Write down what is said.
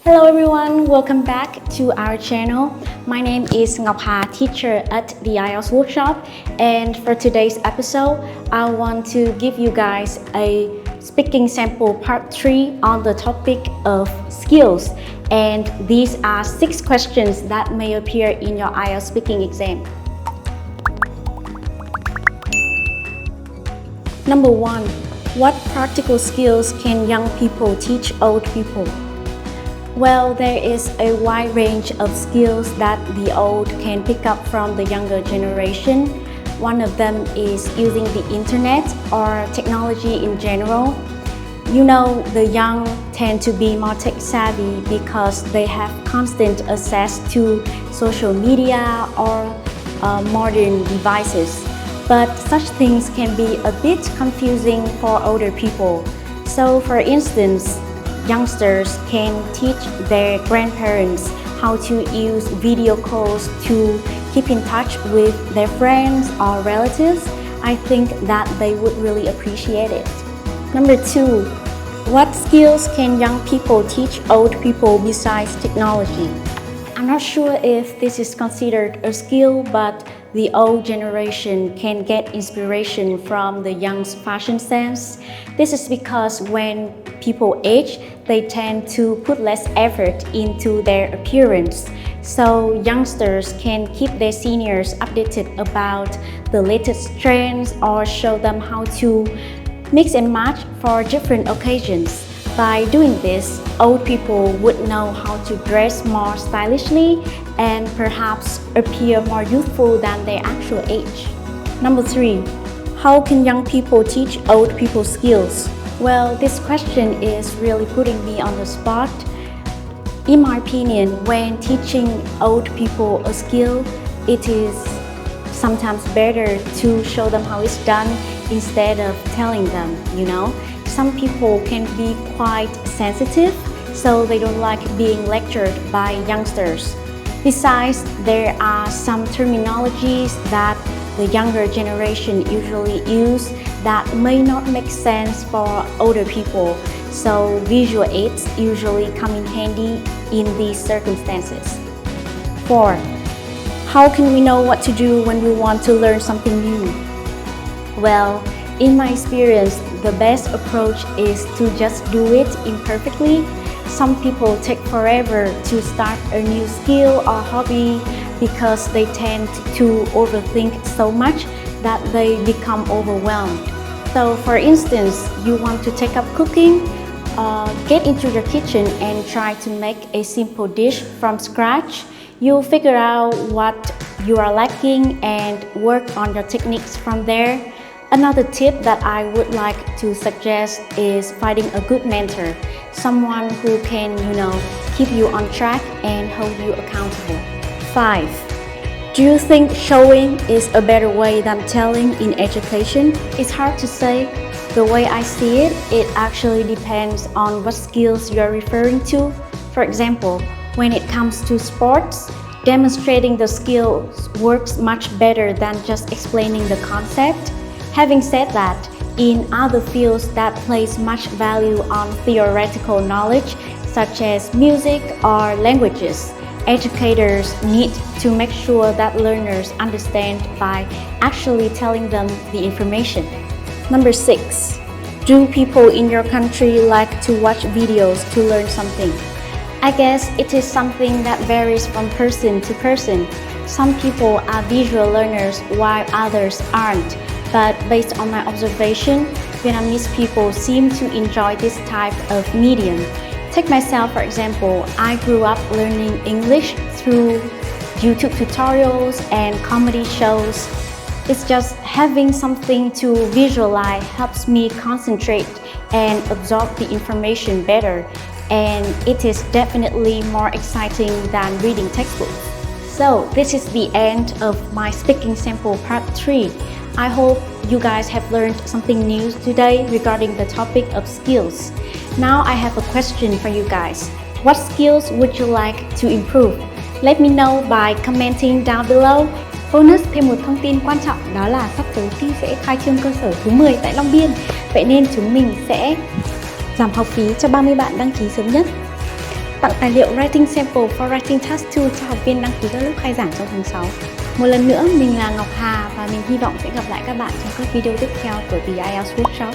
Hello everyone, welcome back to our channel. My name is Ngọc Hà, teacher at the IELTS workshop, and for today's episode, I want to give you guys a speaking sample part 3 on the topic of skills, and these are 6 questions that may appear in your IELTS speaking exam. Number 1. What practical skills can young people teach old people? Well, there is a wide range of skills that the old can pick up from the younger generation. One of them is using the internet or technology in general. You know, the young tend to be more tech savvy because they have constant access to social media or modern devices. But such things can be a bit confusing for older people. So, for instance, youngsters can teach their grandparents how to use video calls to keep in touch with their friends or relatives. I think that they would really appreciate it. Number 2. What skills can young people teach old people besides technology? I'm not sure if this is considered a skill, but the old generation can get inspiration from the young's fashion sense. This is because when people age, they tend to put less effort into their appearance. So youngsters can keep their seniors updated about the latest trends or show them how to mix and match for different occasions. By doing this, old people would know how to dress more stylishly and perhaps appear more youthful than their actual age. Number 3. How can young people teach old people skills? Well, this question is really putting me on the spot. In my opinion, when teaching old people a skill, it is sometimes better to show them how it's done instead of telling them, Some people can be quite sensitive, so they don't like being lectured by youngsters. Besides, there are some terminologies that the younger generation usually use that may not make sense for older people, so visual aids usually come in handy in these circumstances. 4. How can we know what to do when we want to learn something new? Well, in my experience, the best approach is to just do it imperfectly. Some people take forever to start a new skill or hobby because they tend to overthink so much that they become overwhelmed. So, for instance, you want to take up cooking, get into your kitchen and try to make a simple dish from scratch. You'll figure out what you are lacking and work on your techniques from there. Another tip that I would like to suggest is finding a good mentor, someone who can, keep you on track and hold you accountable. 5. Do you think showing is a better way than telling in education? It's hard to say. The way I see it, it actually depends on what skills you're referring to. For example, when it comes to sports, demonstrating the skills works much better than just explaining the concept. Having said that, in other fields that place much value on theoretical knowledge, such as music or languages, educators need to make sure that learners understand by actually telling them the information. Number 6. Do people in your country like to watch videos to learn something? I guess it is something that varies from person to person. Some people are visual learners while others aren't. But based on my observation, Vietnamese people seem to enjoy this type of medium. Take myself for example, I grew up learning English through YouTube tutorials and comedy shows. It's just having something to visualize helps me concentrate and absorb the information better, and it is definitely more exciting than reading textbooks. So this is the end of my speaking sample part 3. I hope you guys have learned something new today regarding the topic of skills. Now I have a question for you guys. What skills would you like to improve? Let me know by commenting down below. Bonus thêm một thông tin quan trọng đó là sắp tới Thi sẽ khai trương cơ sở thứ 10 tại Long Biên. Vậy nên chúng mình sẽ giảm học phí cho 30 bạn đăng ký sớm nhất. tặng tài liệu Writing Sample for Writing Task 2 cho học viên đăng ký các lớp khai giảng trong tháng 6. Một lần nữa, mình là Ngọc Hà và mình hy vọng sẽ gặp lại các bạn trong các video tiếp theo của The IELTS Workshop.